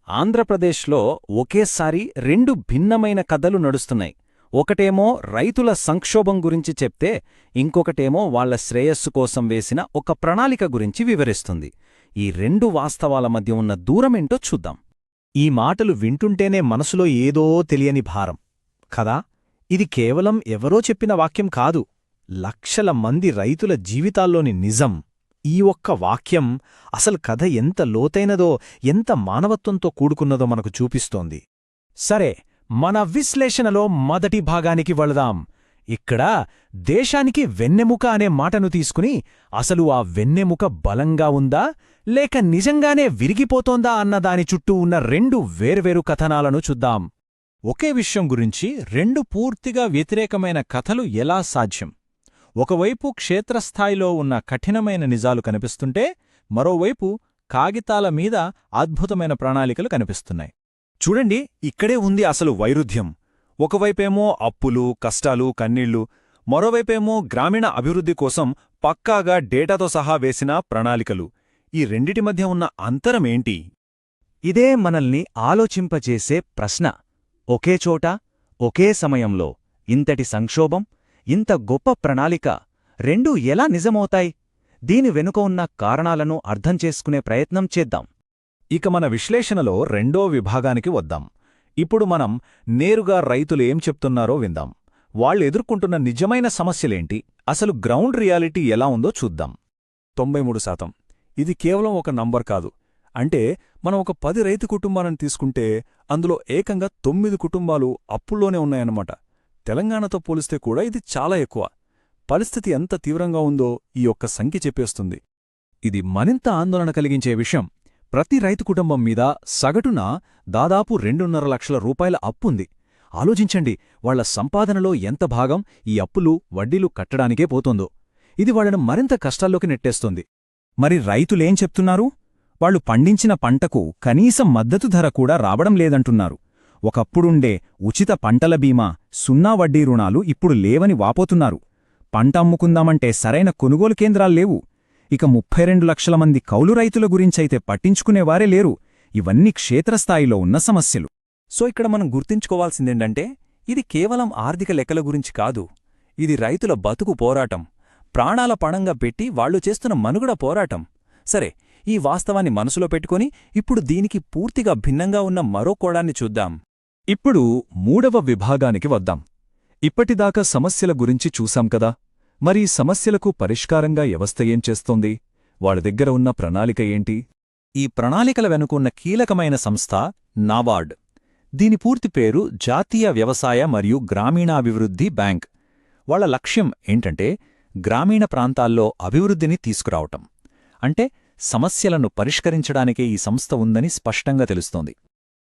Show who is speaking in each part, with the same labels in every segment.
Speaker 1: ఆంధ్రప్రదేశ్లో ఒకేసారి రెండు భిన్నమైన కథలు నడుస్తున్నాయి. ఒకటేమో రైతుల సంక్షోభం గురించి చెప్తే, ఇంకొకటేమో వాళ్ల శ్రేయస్సు కోసం వేసిన ఒక ప్రణాళిక గురించి వివరిస్తుంది. ఈ రెండు వాస్తవాల మధ్య ఉన్న దూరమేంటో చూద్దాం.
Speaker 2: ఈ మాటలు వింటుంటేనే మనసులో ఏదో తెలియని భారం కదా. ఇది కేవలం ఎవరో చెప్పిన వాక్యం కాదు, లక్షల మంది రైతుల జీవితాల్లోని నిజం. ఈ ఒక్క వాక్యం అసలు కథ ఎంత లోతైనదో, ఎంత మానవత్వంతో కూడుకున్నదో మనకు చూపిస్తోంది. సరే, మన విశ్లేషణలో మొదటి భాగానికి వెళదాం. ఇక్కడ దేశానికి వెన్నెముక అనే మాటను తీసుకుని, అసలు ఆ వెన్నెముక బలంగా ఉందా లేక నిజంగానే విరిగిపోతోందా అన్నదాని చుట్టూ ఉన్న రెండు వేర్వేరు కథనాలను చూద్దాం. ఒకే విషయం గురించి రెండు పూర్తిగా వ్యతిరేకమైన కథలు ఎలా సాధ్యం? ఒకవైపు క్షేత్రస్థాయిలో ఉన్న కఠినమైన నిజాలు కనిపిస్తుంటే, మరోవైపు కాగితాల మీద అద్భుతమైన ప్రణాళికలు కనిపిస్తున్నాయి.
Speaker 3: చూడండి, ఇక్కడే ఉంది అసలు వైరుధ్యం. ఒకవైపేమో అప్పులు, కష్టాలు, కన్నీళ్లు, మరోవైపేమో గ్రామీణ అభివృద్ధి కోసం పక్కాగా డేటాతో సహా వేసిన ప్రణాళికలు. ఈ రెండిటి మధ్య ఉన్న అంతరమేంటి?
Speaker 2: ఇదే మనల్ని ఆలోచింపచేసే ప్రశ్న. ఒకే చోట, ఒకే సమయంలో ఇంతటి సంక్షోభం, ఇంత గొప్ప ప్రణాళిక రెండూ ఎలా నిజమవుతాయి? దీని వెనుక ఉన్న కారణాలను అర్థం చేసుకునే ప్రయత్నం చేద్దాం.
Speaker 3: ఇక మన విశ్లేషణలో రెండో విభాగానికి వద్దాం. ఇప్పుడు మనం నేరుగా రైతులు ఏం చెప్తున్నారో విందాం. వాళ్ళు ఎదుర్కొంటున్న నిజమైన సమస్యలేంటి, అసలు గ్రౌండ్ రియాలిటీ ఎలా ఉందో చూద్దాం.
Speaker 4: 93%. ఇది కేవలం ఒక నంబర్ కాదు. అంటే మనం ఒక 10 రైతు కుటుంబాలను తీసుకుంటే అందులో ఏకంగా 9 కుటుంబాలు అప్పుల్లోనే ఉన్నాయన్నమాట. తెలంగాణతో పోలిస్తే కూడా ఇది చాలా ఎక్కువ. పరిస్థితి ఎంత తీవ్రంగా ఉందో ఈ ఒక్క సంఖ్య చెప్పేస్తుంది.
Speaker 3: ఇది మరింత ఆందోళన కలిగించే విషయం. ప్రతి రైతు కుటుంబం మీద సగటున దాదాపు 2.5 లక్షల రూపాయల అప్పుంది. ఆలోచించండి, వాళ్ల సంపాదనలో ఎంత భాగం ఈ అప్పులు, వడ్డీలు కట్టడానికే పోతోందో. ఇది వాళ్లను మరింత కష్టాల్లోకి నెట్టేస్తోంది.
Speaker 1: మరి రైతులేం చెప్తున్నారు? వాళ్లు పండించిన పంటకు కనీసం మద్దతు ధర కూడా రావడం లేదంటున్నారు. ఒకప్పుడుండే ఉచిత పంటల బీమా, సున్నా వడ్డీ రుణాలు ఇప్పుడు లేవని వాపోతున్నారు. పంట అమ్ముకుందామంటే సరైన కొనుగోలు కేంద్రాల్లేవు. ఇక 32 లక్షల మంది కౌలు రైతుల గురించైతే పట్టించుకునేవారే లేరు. ఇవన్నీ క్షేత్రస్థాయిలో ఉన్న సమస్యలు.
Speaker 4: సో ఇక్కడ మనం గుర్తుంచుకోవాల్సిందేంటంటే, ఇది కేవలం ఆర్థిక లెక్కల గురించి కాదు. ఇది రైతుల బతుకు పోరాటం, ప్రాణాల పణంగా పెట్టి వాళ్లు చేస్తున్న మనుగడ పోరాటం. సరే, ఈ వాస్తవాన్ని మనసులో పెట్టుకుని ఇప్పుడు దీనికి పూర్తిగా భిన్నంగా ఉన్న మరో కోణాన్ని చూద్దాం.
Speaker 3: ఇప్పుడు మూడవ విభాగానికి వద్దాం. ఇప్పటిదాకా సమస్యల గురించి చూశాం కదా. మరి సమస్యలకు పరిష్కారంగా వ్యవస్థ ఏం చేస్తోంది? వాళ్ళ దగ్గర ఉన్న ప్రణాళిక ఏంటి?
Speaker 1: ఈ ప్రణాళికల వెనుకున్న కీలకమైన సంస్థ నాబార్డ్. దీని పూర్తి పేరు జాతీయ వ్యవసాయ మరియు గ్రామీణాభివృద్ధి బ్యాంక్. వాళ్ల లక్ష్యం ఏంటంటే, గ్రామీణ ప్రాంతాల్లో అభివృద్ధిని తీసుకురావటం. అంటే సమస్యలను పరిష్కరించడానికే ఈ సంస్థ ఉందని స్పష్టంగా తెలుస్తోంది.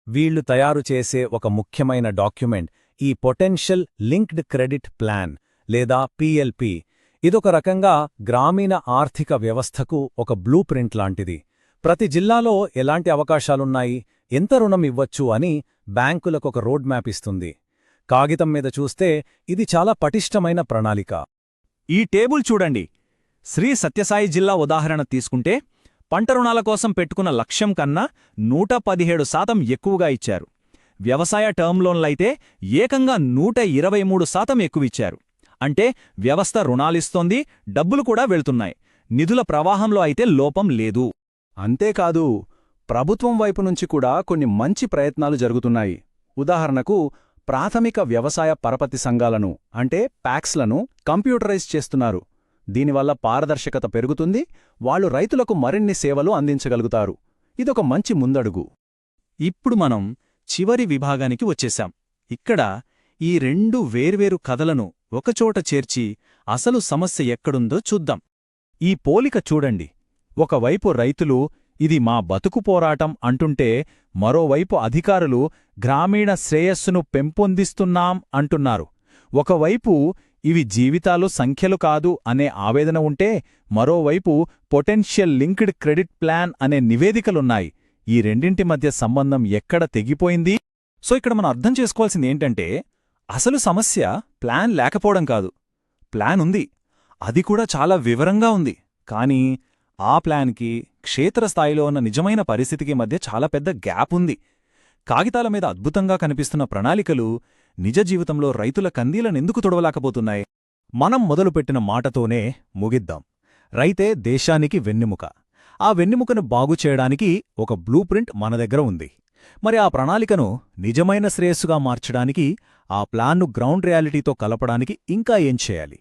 Speaker 2: వీళ్లు తయారు చేసే ఒక ముఖ్యమైన డాక్యుమెంట్ ఈ పొటెన్షియల్ లింక్డ్ క్రెడిట్ ప్లాన్ లేదా పిఎల్పి. ఇదొక రకంగా గ్రామీణ ఆర్థిక వ్యవస్థకు ఒక బ్లూ ప్రింట్ లాంటిది. ప్రతి జిల్లాలో ఎలాంటి అవకాశాలున్నాయి, ఎంత రుణం ఇవ్వచ్చు అని బ్యాంకులకొక రోడ్ మ్యాప్ ఇస్తుంది. కాగితం మీద చూస్తే ఇది చాలా పటిష్టమైన ప్రణాళిక.
Speaker 3: ఈ టేబుల్ చూడండి. శ్రీ సత్యసాయి జిల్లా ఉదాహరణ తీసుకుంటే, పంట రుణాల కోసం పెట్టుకున్న లక్ష్యం కన్నా 117% ఎక్కువగా ఇచ్చారు. వ్యవసాయ టర్మ్ లోన్లైతే ఏకంగా 123% ఎక్కువిచ్చారు. అంటే వ్యవస్థ రుణాలిస్తోంది, డబ్బులు కూడా వెళ్తున్నాయి. నిధుల ప్రవాహంలో అయితే లోపం లేదు.
Speaker 4: అంతేకాదు, ప్రభుత్వం వైపు నుంచి కూడా కొన్ని మంచి ప్రయత్నాలు జరుగుతున్నాయి. ఉదాహరణకు, ప్రాథమిక వ్యవసాయ పరపతి సంఘాలను అంటే ప్యాక్స్లను కంప్యూటరైజ్ చేస్తున్నారు. దీనివల్ల పారదర్శకత పెరుగుతుంది, వాళ్లు రైతులకు మరిన్ని సేవలు అందించగలుగుతారు. ఇదొక మంచి ముందడుగు.
Speaker 1: ఇప్పుడు మనం చివరి విభాగానికి వచ్చేశాం. ఇక్కడ ఈ రెండు వేర్వేరు కథలను ఒకచోట చేర్చి అసలు సమస్య ఎక్కడుందో చూద్దాం.
Speaker 2: ఈ పోలిక చూడండి. ఒకవైపు రైతులు ఇది మా బతుకు పోరాటం అంటుంటే, మరోవైపు అధికారులు గ్రామీణ శ్రేయస్సును పెంపొందిస్తున్నాం అంటున్నారు. ఒకవైపు ఇవి జీవితాలు సంఖ్యలు కాదు అనే ఆవేదన ఉంటే, మరోవైపు పొటెన్షియల్ లింక్డ్ క్రెడిట్ ప్లాన్ అనే నివేదికలున్నాయి. ఈ రెండింటి మధ్య సంబంధం ఎక్కడ తెగిపోయింది?
Speaker 3: సో ఇక్కడ మనం అర్థం చేసుకోవాల్సింది ఏంటంటే, అసలు సమస్య ప్లాన్ లేకపోవడం కాదు. ప్లాన్ ఉంది, అది కూడా చాలా వివరంగా ఉంది. కానీ ఆ ప్లాన్కి క్షేత్రస్థాయిలో ఉన్న నిజమైన పరిస్థితికి మధ్య చాలా పెద్ద గ్యాప్ ఉంది. కాగితాల మీద అద్భుతంగా కనిపిస్తున్న ప్రణాళికలు నిజ జీవితంలో రైతుల కందీలనెందుకు తొడవలేకపోతున్నాయి? మనం మొదలుపెట్టిన మాటతోనే ముగిద్దాం. రైతే దేశానికి వెన్నెముక. ఆ వెన్నెముకను బాగుచేయడానికి ఒక బ్లూ ప్రింట్ మన దగ్గర ఉంది. మరి ఆ ప్రణాళికను నిజమైన శ్రేయస్సుగా మార్చడానికి, ఆ ప్లాన్ను గ్రౌండ్ రియాలిటీతో కలపడానికి ఇంకా ఏం చేయాలి?